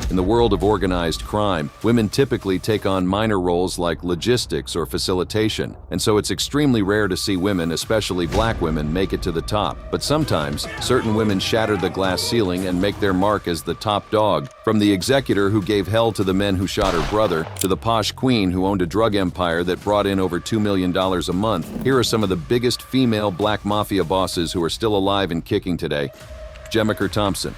In the world of organized crime, women typically take on minor roles like logistics or facilitation, and so it's extremely rare to see women, especially black women, make it to the top. But sometimes, certain women shatter the glass ceiling and make their mark as the top dog. From the executor who gave hell to the men who shot her brother, to the posh queen who owned a drug empire that brought in over $2 million a month, here are some of the biggest female black mafia bosses who are still alive and kicking today. Jemiker Thompson.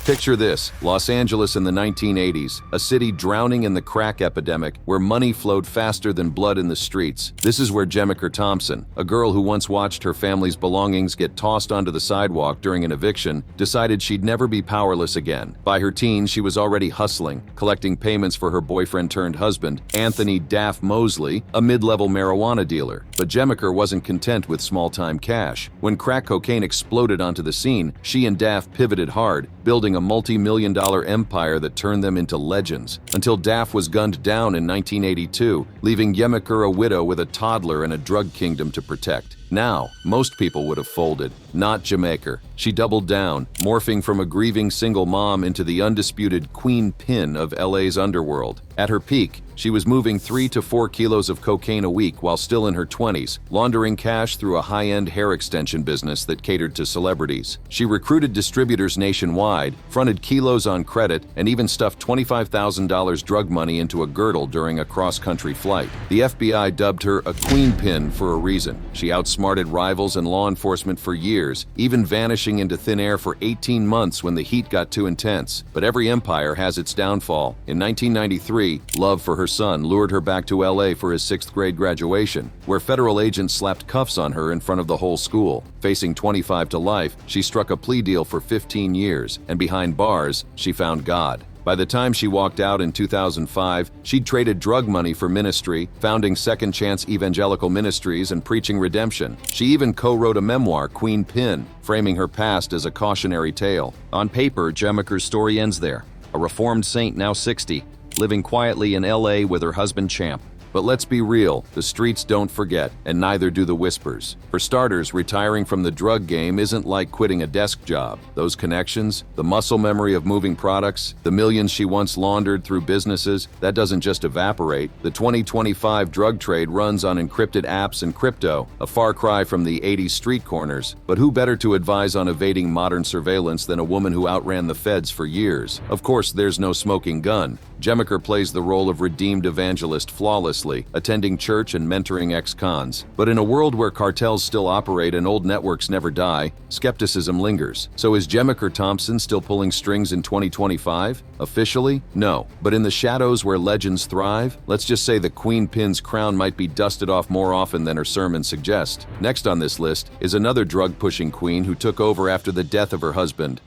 Picture this, Los Angeles in the 1980s, a city drowning in the crack epidemic where money flowed faster than blood in the streets. This is where Jemiker Thompson, a girl who once watched her family's belongings get tossed onto the sidewalk during an eviction, decided she'd never be powerless again. By her teens, she was already hustling, collecting payments for her boyfriend-turned-husband, Anthony Daff Mosley, a mid-level marijuana dealer. But Jemiker wasn't content with small-time cash. When crack cocaine exploded onto the scene, she and Daff pivoted hard, building a multi-million-dollar empire that turned them into legends, until Daff was gunned down in 1982, leaving Jemiker a widow with a toddler and a drug kingdom to protect. Now, most people would have folded. Not Jemiker. She doubled down, morphing from a grieving single mom into the undisputed queen pin of LA's underworld. At her peak, she was moving 3 to 4 kilos of cocaine a week while still in her 20s, laundering cash through a high-end hair extension business that catered to celebrities. She recruited distributors nationwide, fronted kilos on credit, and even stuffed $25,000 drug money into a girdle during a cross-country flight. The FBI dubbed her a queen pin for a reason. She outsmarted rivals and law enforcement for years, even vanishing into thin air for 18 months when the heat got too intense. But every empire has its downfall. In 1993, love for her son lured her back to LA for his 6th grade graduation, where federal agents slapped cuffs on her in front of the whole school. Facing 25 to life, she struck a plea deal for 15 years, and behind bars, she found God. By the time she walked out in 2005, she'd traded drug money for ministry, founding Second Chance Evangelical Ministries and preaching redemption. She even co-wrote a memoir, Queen Pin, framing her past as a cautionary tale. On paper, Jemiker's story ends there. A reformed saint now 60, living quietly in LA with her husband Champ. But let's be real, the streets don't forget, and neither do the whispers. For starters, retiring from the drug game isn't like quitting a desk job. Those connections, the muscle memory of moving products, the millions she once laundered through businesses, that doesn't just evaporate. The 2025 drug trade runs on encrypted apps and crypto, a far cry from the 80s street corners. But who better to advise on evading modern surveillance than a woman who outran the feds for years? Of course, there's no smoking gun. Jemiker plays the role of redeemed evangelist flawlessly, attending church and mentoring ex-cons. But in a world where cartels still operate and old networks never die, skepticism lingers. So is Jemiker Thompson still pulling strings in 2025? Officially, no. But in the shadows where legends thrive, let's just say the Queen Pin's crown might be dusted off more often than her sermons suggest. Next on this list is another drug-pushing queen who took over after the death of her husband,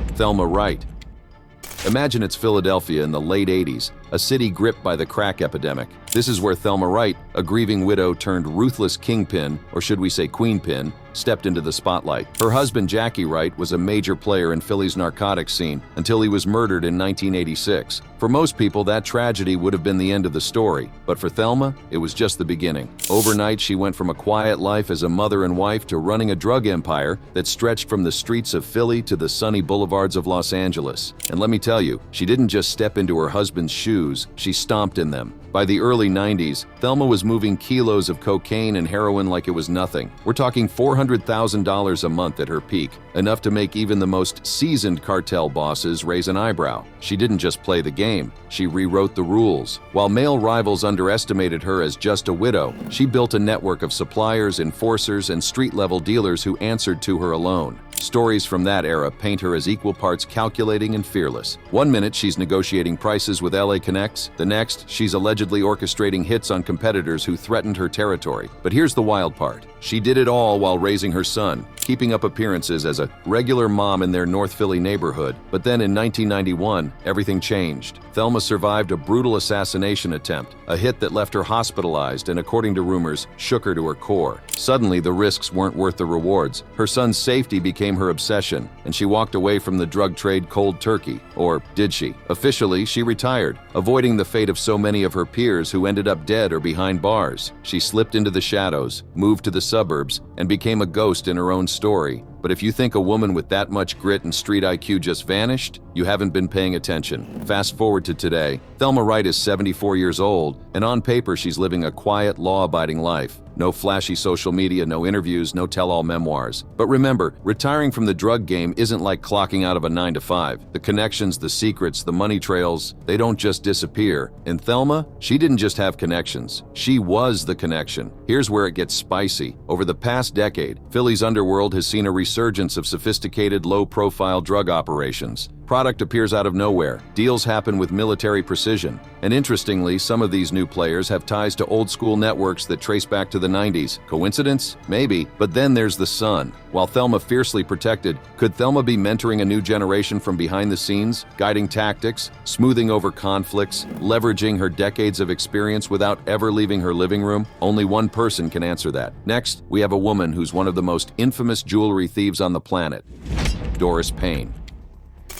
Thelma Wright. Imagine it's Philadelphia in the late 80s, a city gripped by the crack epidemic. This is where Thelma Wright, a grieving widow turned ruthless kingpin, or should we say queenpin, stepped into the spotlight. Her husband, Jackie Wright, was a major player in Philly's narcotics scene until he was murdered in 1986. For most people, that tragedy would have been the end of the story, but for Thelma, it was just the beginning. Overnight, she went from a quiet life as a mother and wife to running a drug empire that stretched from the streets of Philly to the sunny boulevards of Los Angeles. And let me tell you, she didn't just step into her husband's shoes, she stomped in them. By the early 90s, Thelma was moving kilos of cocaine and heroin like it was nothing. We're talking $400,000 a month at her peak, enough to make even the most seasoned cartel bosses raise an eyebrow. She didn't just play the game, she rewrote the rules. While male rivals underestimated her as just a widow, she built a network of suppliers, enforcers, and street-level dealers who answered to her alone. Stories from that era paint her as equal parts calculating and fearless. One minute she's negotiating prices with LA Connects, the next she's allegedly orchestrating hits on competitors who threatened her territory. But here's the wild part. She did it all while raising her son, keeping up appearances as a regular mom in their North Philly neighborhood. But then in 1991, everything changed. Thelma survived a brutal assassination attempt, a hit that left her hospitalized and, according to rumors, shook her to her core. Suddenly, the risks weren't worth the rewards. Her son's safety became her obsession, and she walked away from the drug trade cold turkey. Or did she? Officially, she retired, avoiding the fate of so many of her peers who ended up dead or behind bars. She slipped into the shadows, moved to the suburbs, and became a ghost in her own story. But if you think a woman with that much grit and street IQ just vanished, you haven't been paying attention. Fast forward to today. Thelma Wright is 74 years old, and on paper she's living a quiet, law-abiding life. No flashy social media, no interviews, no tell-all memoirs. But remember, retiring from the drug game isn't like clocking out of a 9-to-5. The connections, the secrets, the money trails, they don't just disappear. And Thelma, she didn't just have connections. She was the connection. Here's where it gets spicy. Over the past decade, Philly's underworld has seen a resurgence of sophisticated, low-profile drug operations. Product appears out of nowhere. Deals happen with military precision. And interestingly, some of these new players have ties to old-school networks that trace back to the 90s. Coincidence? Maybe. But then there's the sun. While Thelma fiercely protected, could Thelma be mentoring a new generation from behind the scenes, guiding tactics, smoothing over conflicts, leveraging her decades of experience without ever leaving her living room? Only one person can answer that. Next, we have a woman who's one of the most infamous jewelry thieves on the planet, Doris Payne.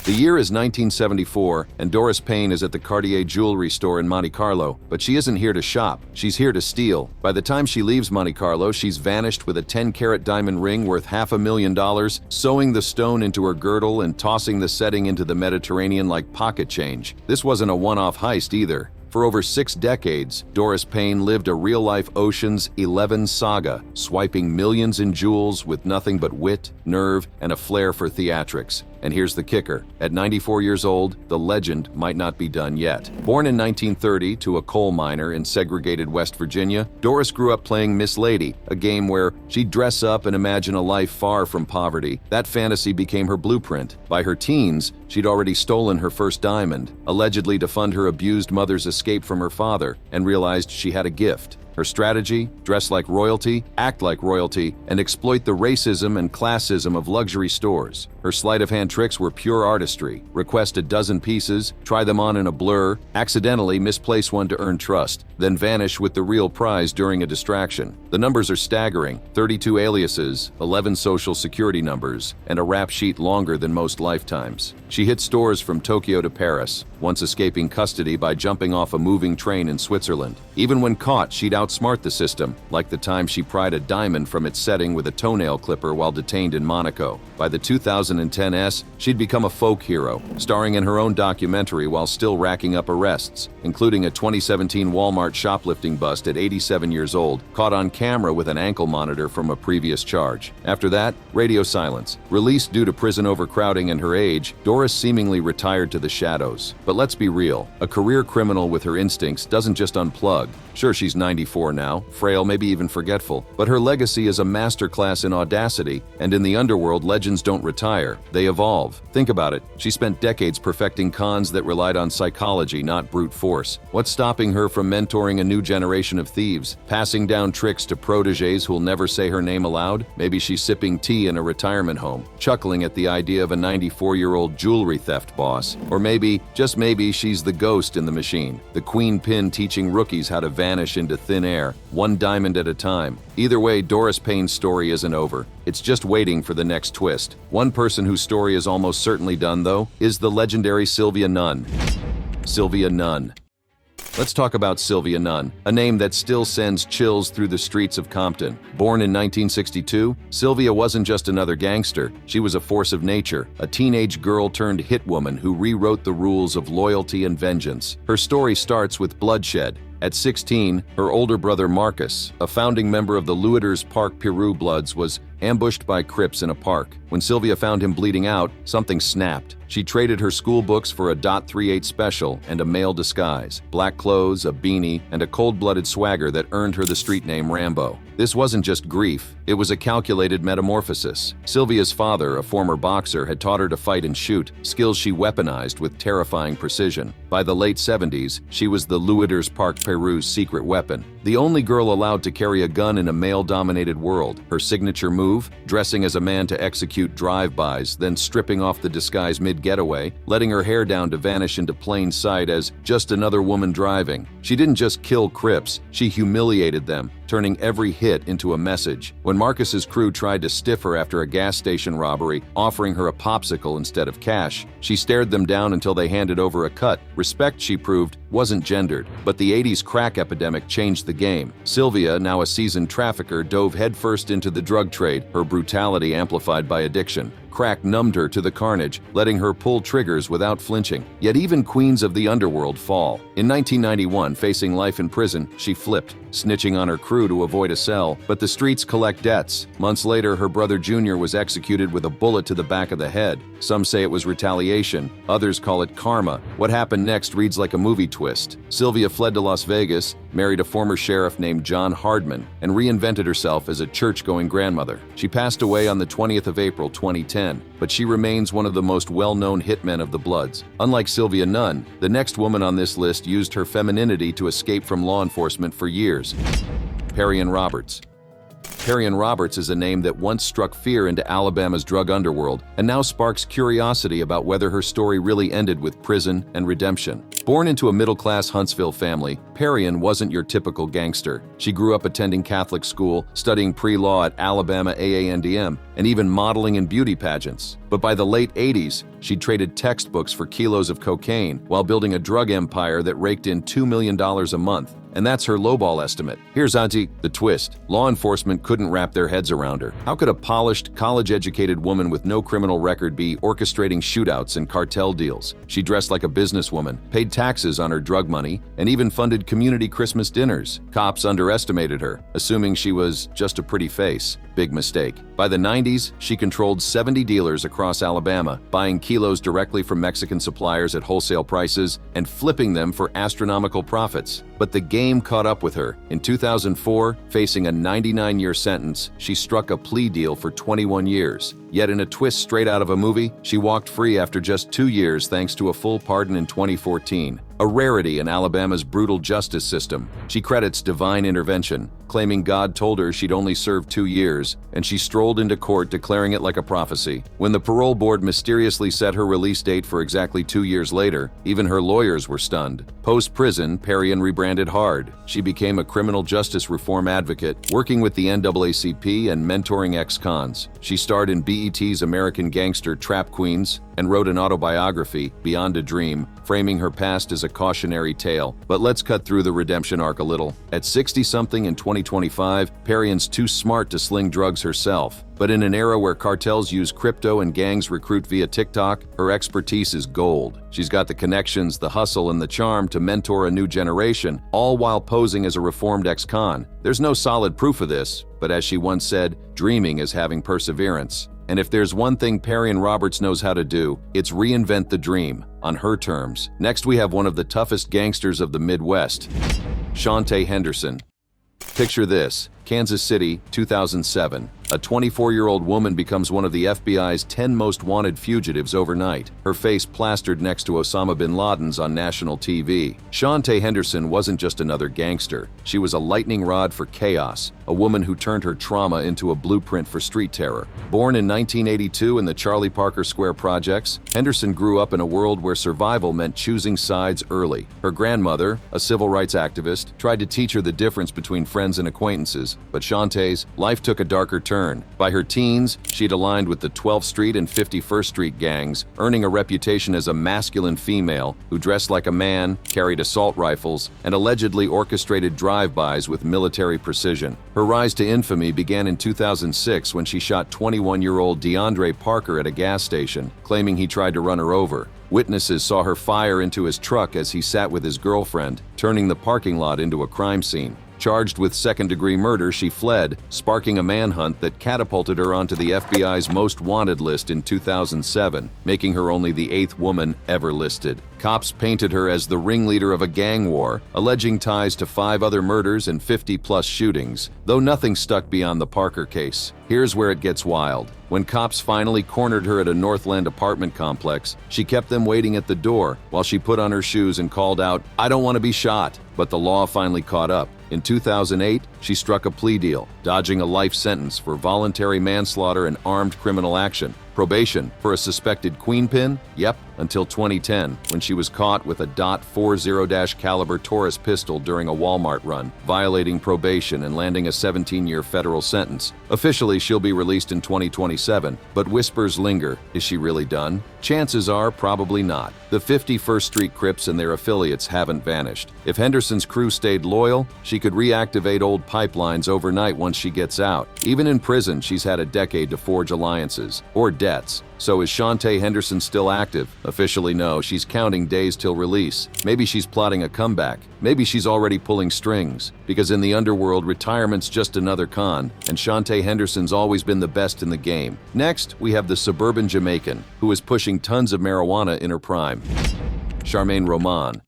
The year is 1974, and Doris Payne is at the Cartier jewelry store in Monte Carlo, but she isn't here to shop, she's here to steal. By the time she leaves Monte Carlo, she's vanished with a 10-carat diamond ring worth $500,000, sewing the stone into her girdle and tossing the setting into the Mediterranean like pocket change. This wasn't a one-off heist either. For over 6 decades, Doris Payne lived a real-life Ocean's 11 saga, swiping millions in jewels with nothing but wit, nerve, and a flair for theatrics. And here's the kicker. At 94 years old, the legend might not be done yet. Born in 1930 to a coal miner in segregated West Virginia, Doris grew up playing Miss Lady, a game where she'd dress up and imagine a life far from poverty. That fantasy became her blueprint. By her teens, she'd already stolen her first diamond, allegedly to fund her abused mother's escape from her father, and realized she had a gift. Her strategy? Dress like royalty, act like royalty, and exploit the racism and classism of luxury stores. Her sleight-of-hand tricks were pure artistry. Request a dozen pieces, try them on in a blur, accidentally misplace one to earn trust, then vanish with the real prize during a distraction. The numbers are staggering: 32 aliases, 11 social security numbers, and a rap sheet longer than most lifetimes. She hit stores from Tokyo to Paris, once escaping custody by jumping off a moving train in Switzerland. Even when caught, she'd outsmart the system, like the time she pried a diamond from its setting with a toenail clipper while detained in Monaco. By the 2010s, she'd become a folk hero, starring in her own documentary while still racking up arrests, including a 2017 Walmart shoplifting bust at 87 years old, caught on camera with an ankle monitor from a previous charge. After that, radio silence. Released due to prison overcrowding and her age, Doris seemingly retired to the shadows. But let's be real, a career criminal with her instincts doesn't just unplug. Sure, she's 94 now, frail, maybe even forgetful, but her legacy is a masterclass in audacity, and in the underworld, legends don't retire, they evolve. Think about it, she spent decades perfecting cons that relied on psychology, not brute force. What's stopping her from mentoring a new generation of thieves, passing down tricks to protégés who'll never say her name aloud? Maybe she's sipping tea in a retirement home, chuckling at the idea of a 94-year-old jewelry theft boss. Or maybe, just maybe, she's the ghost in the machine, the queen pin teaching rookies how to vanish into thin air, one diamond at a time. Either way, Doris Payne's story isn't over. It's just waiting for the next twist. One person whose story is almost certainly done, though, is the legendary Sylvia Nun. Sylvia Nun. Let's talk about Sylvia Nun, a name that still sends chills through the streets of Compton. Born in 1962, Sylvia wasn't just another gangster. She was a force of nature, a teenage girl turned hit woman who rewrote the rules of loyalty and vengeance. Her story starts with bloodshed. At 16, her older brother Marcus, a founding member of the Loueters Park Peru Bloods, was ambushed by Crips in a park. When Sylvia found him bleeding out, something snapped. She traded her school books for a .38 special and a male disguise, black clothes, a beanie, and a cold-blooded swagger that earned her the street name Rambo. This wasn't just grief, it was a calculated metamorphosis. Sylvia's father, a former boxer, had taught her to fight and shoot, skills she weaponized with terrifying precision. By the late 70s, she was the Loueters Park Peru's secret weapon, the only girl allowed to carry a gun in a male-dominated world. Her signature move, dressing as a man to execute drive-bys, then stripping off the disguise mid-getaway, letting her hair down to vanish into plain sight as just another woman driving. She didn't just kill Crips, she humiliated them, turning every hit into a message. When Marcus's crew tried to stiff her after a gas station robbery, offering her a popsicle instead of cash, she stared them down until they handed over a cut. Respect, she proved, wasn't gendered. But the 80s crack epidemic changed the game. Sylvia, now a seasoned trafficker, dove headfirst into the drug trade, her brutality amplified by addiction. Crack numbed her to the carnage, letting her pull triggers without flinching. Yet even queens of the underworld fall. In 1991, facing life in prison, she flipped, snitching on her crew to avoid a cell. But the streets collect debts. Months later, her brother Junior was executed with a bullet to the back of the head. Some say it was retaliation. Others call it karma. What happened next reads like a movie twist. Sylvia fled to Las Vegas, married a former sheriff named John Hardman, and reinvented herself as a church-going grandmother. She passed away on the 20th of April, 2010, but she remains one of the most well-known hitmen of the Bloods. Unlike Sylvia Nun, the next woman on this list used her femininity to escape from law enforcement for years. Perion Roberts. Perion Roberts is a name that once struck fear into Alabama's drug underworld and now sparks curiosity about whether her story really ended with prison and redemption. Born into a middle-class Huntsville family, Perion wasn't your typical gangster. She grew up attending Catholic school, studying pre-law at Alabama AANDM, and even modeling in beauty pageants. But by the late 80s, she traded textbooks for kilos of cocaine while building a drug empire that raked in $2 million a month. And that's her lowball estimate. Here's the twist. Law enforcement couldn't wrap their heads around her. How could a polished, college-educated woman with no criminal record be orchestrating shootouts and cartel deals? She dressed like a businesswoman, paid taxes on her drug money, and even funded community Christmas dinners. Cops underestimated her, assuming she was just a pretty face. Big mistake. By the 90s, she controlled 70 dealers across Alabama, buying kilos directly from Mexican suppliers at wholesale prices and flipping them for astronomical profits. But the game caught up with her. In 2004, facing a 99-year sentence, she struck a plea deal for 21 years. Yet in a twist straight out of a movie, she walked free after just 2 years thanks to a full pardon in 2014. A rarity in Alabama's brutal justice system. She credits divine intervention, claiming God told her she'd only served 2 years, and she strolled into court declaring it like a prophecy. When the parole board mysteriously set her release date for exactly 2 years later, even her lawyers were stunned. Post-prison, Perion rebranded hard. She became a criminal justice reform advocate, working with the NAACP and mentoring ex-cons. She starred in BET's American Gangster Trap Queens and wrote an autobiography, Beyond a Dream, framing her past as a cautionary tale. But let's cut through the redemption arc a little. At 60-something in 2025, Perion's too smart to sling drugs herself. But in an era where cartels use crypto and gangs recruit via TikTok, her expertise is gold. She's got the connections, the hustle, and the charm to mentor a new generation, all while posing as a reformed ex-con. There's no solid proof of this, but as she once said, dreaming is having perseverance. And if there's one thing Perion Roberts knows how to do, it's reinvent the dream, on her terms. Next, we have one of the toughest gangsters of the Midwest, Shantae Henderson. Picture this, Kansas City, 2007. A 24-year-old woman becomes one of the FBI's 10 most wanted fugitives overnight, her face plastered next to Osama bin Laden's on national TV. Shantae Henderson wasn't just another gangster. She was a lightning rod for chaos, a woman who turned her trauma into a blueprint for street terror. Born in 1982 in the Charlie Parker Square projects, Henderson grew up in a world where survival meant choosing sides early. Her grandmother, a civil rights activist, tried to teach her the difference between friends and acquaintances, but Shantae's life took a darker turn. By her teens, she'd aligned with the 12th Street and 51st Street gangs, earning a reputation as a masculine female who dressed like a man, carried assault rifles, and allegedly orchestrated drive-bys with military precision. Her rise to infamy began in 2006 when she shot 21-year-old DeAndre Parker at a gas station, claiming he tried to run her over. Witnesses saw her fire into his truck as he sat with his girlfriend, turning the parking lot into a crime scene. Charged with second-degree murder, she fled, sparking a manhunt that catapulted her onto the FBI's most wanted list in 2007, making her only the 8th woman ever listed. Cops painted her as the ringleader of a gang war, alleging ties to 5 other murders and 50-plus shootings, though nothing stuck beyond the Parker case. Here's where it gets wild. When cops finally cornered her at a Northland apartment complex, she kept them waiting at the door while she put on her shoes and called out, "I don't want to be shot." But the law finally caught up. In 2008, she struck a plea deal, dodging a life sentence for voluntary manslaughter and armed criminal action. Probation for a suspected queenpin? Yep, until 2010, when she was caught with a .40 caliber Taurus pistol during a Walmart run, violating probation and landing a 17-year federal sentence. Officially, she'll be released in 2027, but whispers linger. Is she really done? Chances are probably not. The 51st Street Crips and their affiliates haven't vanished. If Henderson's crew stayed loyal, she could reactivate old pipelines overnight once she gets out. Even in prison, she's had a decade to forge alliances or debts. So is Shantae Henderson still active? Officially no, she's counting days till release. Maybe she's plotting a comeback. Maybe she's already pulling strings. Because in the underworld, retirement's just another con, and Shantae Henderson's always been the best in the game. Next, we have the suburban Jamaican, who is pushing tons of marijuana in her prime. Charmaine Roman.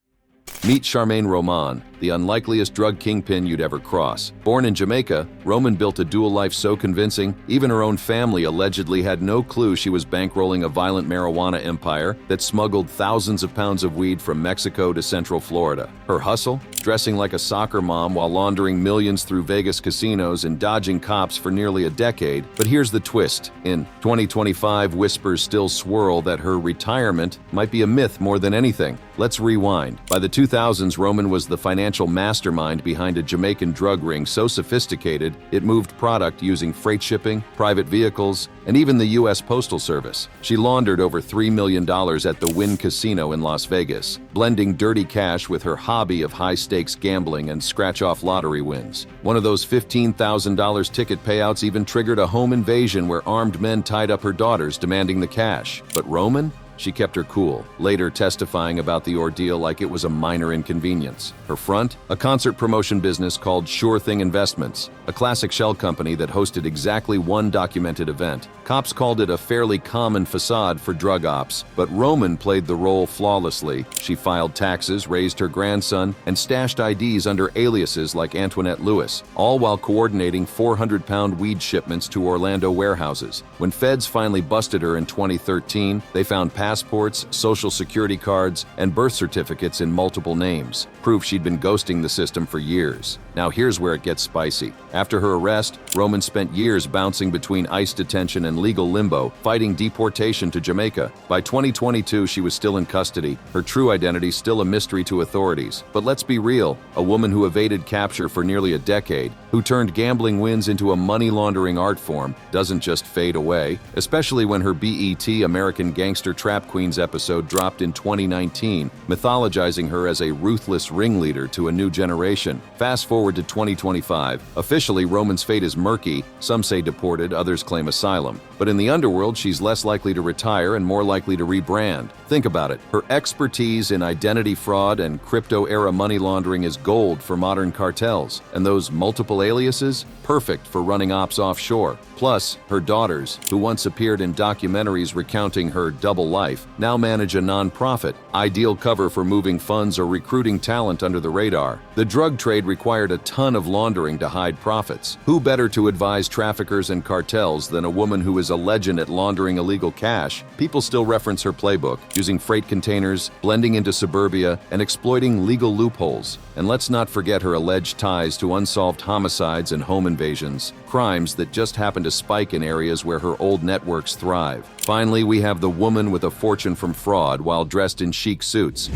Meet Charmaine Roman, the unlikeliest drug kingpin you'd ever cross. Born in Jamaica, Roman built a dual life so convincing, even her own family allegedly had no clue she was bankrolling a violent marijuana empire that smuggled thousands of pounds of weed from Mexico to Central Florida. Her hustle? Dressing like a soccer mom while laundering millions through Vegas casinos and dodging cops for nearly a decade. But here's the twist. In 2025, whispers still swirl that her retirement might be a myth more than anything. Let's rewind. By the 2000s, Roman was the financial mastermind behind a Jamaican drug ring so sophisticated it moved product using freight shipping, private vehicles, and even the U.S. Postal Service. She laundered over $3 million at the Wynn Casino in Las Vegas, blending dirty cash with her hobby of high-stakes gambling and scratch-off lottery wins. One of those $15,000 ticket payouts even triggered a home invasion where armed men tied up her daughters demanding the cash. But Roman? She kept her cool, later testifying about the ordeal like it was a minor inconvenience. Her front? A concert promotion business called Sure Thing Investments, a classic shell company that hosted exactly one documented event. Cops called it a fairly common facade for drug ops, but Roman played the role flawlessly. She filed taxes, raised her grandson, and stashed IDs under aliases like Antoinette Lewis, all while coordinating 400-pound weed shipments to Orlando warehouses. When feds finally busted her in 2013, they found passports, social security cards, and birth certificates in multiple names, proof she'd been ghosting the system for years. Now here's where it gets spicy. After her arrest, Roman spent years bouncing between ICE detention and legal limbo, fighting deportation to Jamaica. By 2022, she was still in custody, her true identity still a mystery to authorities. But let's be real, a woman who evaded capture for nearly a decade, who turned gambling wins into a money-laundering art form, doesn't just fade away, especially when her BET American Gangster Trap Queens episode dropped in 2019, mythologizing her as a ruthless ringleader to a new generation. Fast forward to 2025. Officially, Roman's fate is murky. Some say deported, others claim asylum. But in the underworld, she's less likely to retire and more likely to rebrand. Think about it. Her expertise in identity fraud and crypto-era money laundering is gold for modern cartels. And those multiple aliases? Perfect for running ops offshore. Plus, her daughters, who once appeared in documentaries recounting her double life, now manage a nonprofit, ideal cover for moving funds or recruiting talent under the radar. The drug trade required a ton of laundering to hide profits. Who better to advise traffickers and cartels than a woman who is a legend at laundering illegal cash? People still reference her playbook, using freight containers, blending into suburbia, and exploiting legal loopholes. And let's not forget her alleged ties to unsolved homicides and home invasions, crimes that just happen to spike in areas where her old networks thrive. Finally, we have the woman with a fortune from fraud while dressed in chic suits.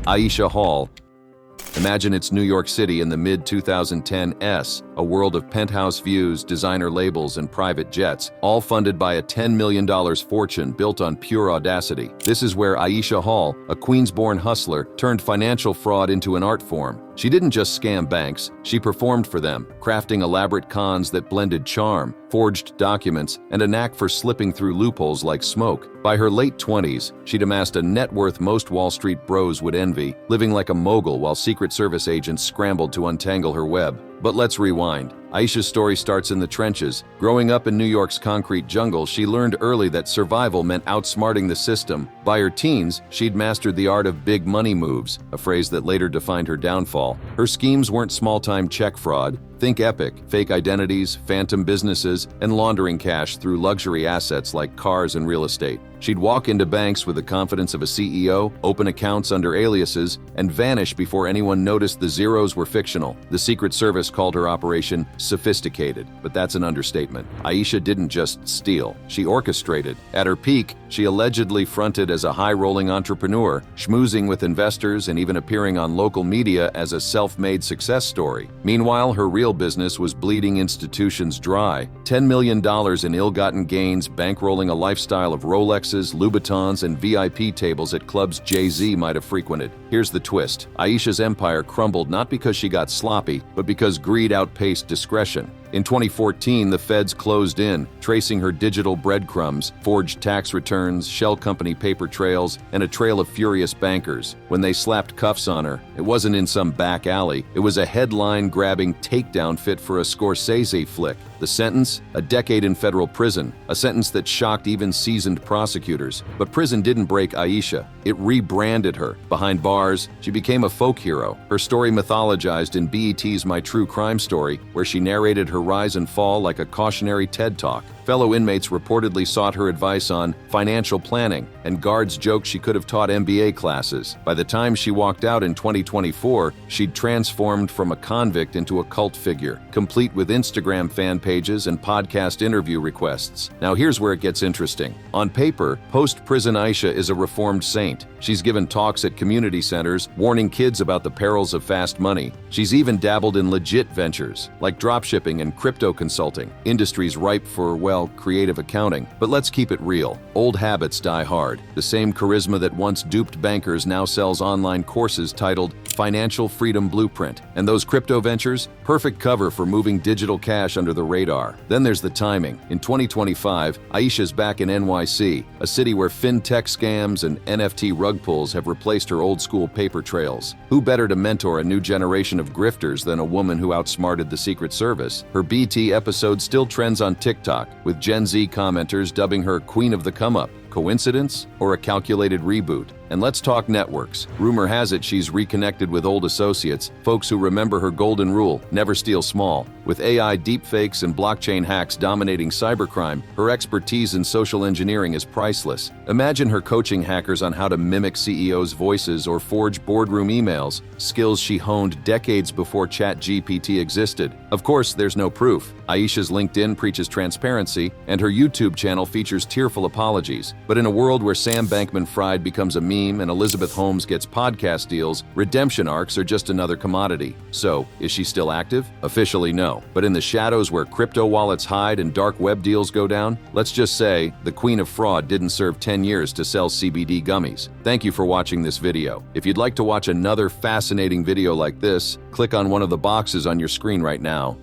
Aisha Hall. Imagine it's New York City in the mid-2010s, a world of penthouse views, designer labels, and private jets, all funded by a $10 million fortune built on pure audacity. This is where Aisha Hall, a Queens-born hustler, turned financial fraud into an art form. She didn't just scam banks, she performed for them, crafting elaborate cons that blended charm, forged documents, and a knack for slipping through loopholes like smoke. By her late 20s, she'd amassed a net worth most Wall Street bros would envy, living like a mogul while Secret Service agents scrambled to untangle her web. But let's rewind. Aisha's story starts in the trenches. Growing up in New York's concrete jungle, she learned early that survival meant outsmarting the system. By her teens, she'd mastered the art of big money moves, a phrase that later defined her downfall. Her schemes weren't small-time check fraud. Think epic, fake identities, phantom businesses, and laundering cash through luxury assets like cars and real estate. She'd walk into banks with the confidence of a CEO, open accounts under aliases, and vanish before anyone noticed the zeros were fictional. The Secret Service called her operation sophisticated, but that's an understatement. Aisha didn't just steal, she orchestrated. At her peak, she allegedly fronted as a high-rolling entrepreneur, schmoozing with investors and even appearing on local media as a self-made success story. Meanwhile, her real business was bleeding institutions dry. $10 million in ill-gotten gains, bankrolling a lifestyle of Rolexes, Louboutins, and VIP tables at clubs Jay-Z might have frequented. Here's the twist. Aisha's empire crumbled not because she got sloppy, but because greed outpaced discretion. In 2014, the feds closed in, tracing her digital breadcrumbs, forged tax returns, shell company paper trails, and a trail of furious bankers. When they slapped cuffs on her, it wasn't in some back alley. It was a headline-grabbing takedown fit for a Scorsese flick. The sentence? A decade in federal prison, a sentence that shocked even seasoned prosecutors. But prison didn't break Aisha. It rebranded her. Behind bars, she became a folk hero. Her story mythologized in BET's My True Crime Story, where she narrated her rise and fall like a cautionary TED Talk. Fellow inmates reportedly sought her advice on financial planning, and guards joked she could have taught MBA classes. By the time she walked out in 2024, she'd transformed from a convict into a cult figure, complete with Instagram fan pages and podcast interview requests. Now here's where it gets interesting. On paper, post-prison Aisha is a reformed saint. She's given talks at community centers, warning kids about the perils of fast money. She's even dabbled in legit ventures, like dropshipping and crypto consulting, industries ripe for, creative accounting. But let's keep it real. Old habits die hard. The same charisma that once duped bankers now sells online courses titled Financial Freedom Blueprint. And those crypto ventures? Perfect cover for moving digital cash under the radar. Then there's the timing. In 2025, Aisha's back in NYC, a city where fintech scams and NFT rug pulls have replaced her old-school paper trails. Who better to mentor a new generation of grifters than a woman who outsmarted the Secret Service? Her BT episode still trends on TikTok, with Gen Z commenters dubbing her Queen of the Come-Up. Coincidence or a calculated reboot? And let's talk networks. Rumor has it she's reconnected with old associates, folks who remember her golden rule, never steal small. With AI deepfakes and blockchain hacks dominating cybercrime, her expertise in social engineering is priceless. Imagine her coaching hackers on how to mimic CEOs' voices or forge boardroom emails, skills she honed decades before ChatGPT existed. Of course, there's no proof. Aisha's LinkedIn preaches transparency, and her YouTube channel features tearful apologies. But in a world where Sam Bankman-Fried becomes a meme and Elizabeth Holmes gets podcast deals, redemption arcs are just another commodity. So, is she still active? Officially, no. But in the shadows where crypto wallets hide and dark web deals go down, let's just say the queen of fraud didn't serve 10 years to sell CBD gummies. Thank you for watching this video. If you'd like to watch another fascinating video like this, click on one of the boxes on your screen right now.